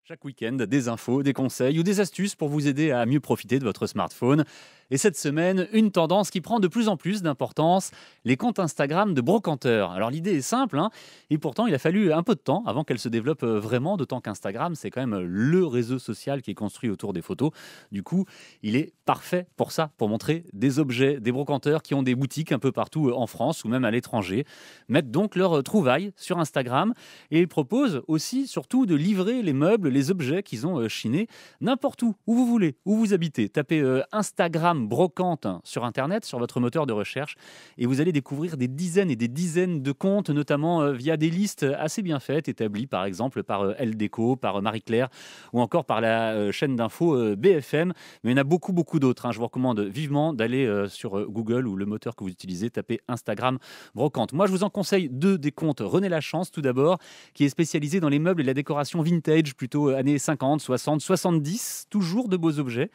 Chaque week-end, des infos, des conseils ou des astuces pour vous aider à mieux profiter de votre smartphone. Et cette semaine, une tendance qui prend de plus en plus d'importance, les comptes Instagram de brocanteurs. Alors l'idée est simple, et pourtant il a fallu un peu de temps avant qu'elle se développe vraiment, d'autant qu'Instagram, c'est quand même le réseau social qui est construit autour des photos. Du coup, il est parfait pour ça, pour montrer des objets, des brocanteurs qui ont des boutiques un peu partout en France ou même à l'étranger, mettent donc leurs trouvailles sur Instagram et ils proposent aussi, surtout, de livrer les meubles, les objets qu'ils ont chinés n'importe où vous voulez, où vous habitez. Tapez Instagram brocante sur Internet, sur votre moteur de recherche, et vous allez découvrir des dizaines et des dizaines de comptes, notamment via des listes assez bien faites, établies par exemple par Elle Déco, par Marie-Claire, ou encore par la chaîne d'info BFM. Mais il y en a beaucoup, beaucoup d'autres. Je vous recommande vivement d'aller sur Google ou le moteur que vous utilisez, taper Instagram brocante. Moi, je vous en conseille deux des comptes. René Lachance, tout d'abord, qui est spécialisé dans les meubles et la décoration vintage, plutôt années 50, 60, 70, toujours de beaux objets.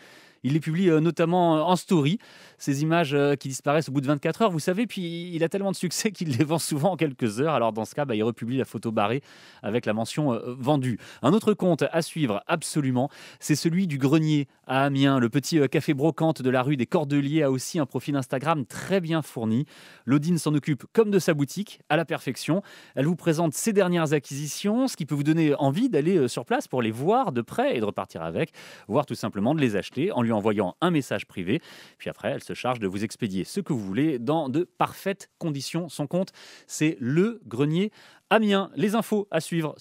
Il les publie notamment en story, ces images qui disparaissent au bout de 24 heures, vous savez, puis il a tellement de succès qu'il les vend souvent en quelques heures. Alors dans ce cas, il republie la photo barrée avec la mention vendue. Un autre compte à suivre absolument, c'est celui du Grenier à Amiens. Le petit café brocante de la rue des Cordeliers a aussi un profil Instagram très bien fourni. Laudine s'en occupe comme de sa boutique, à la perfection. Elle vous présente ses dernières acquisitions, ce qui peut vous donner envie d'aller sur place pour les voir de près et de repartir avec, voire tout simplement de les acheter en lui envoyant un message privé. Puis après, elle se charge de vous expédier ce que vous voulez dans de parfaites conditions. Son compte, c'est Le Grenier Amiens. Les infos à suivre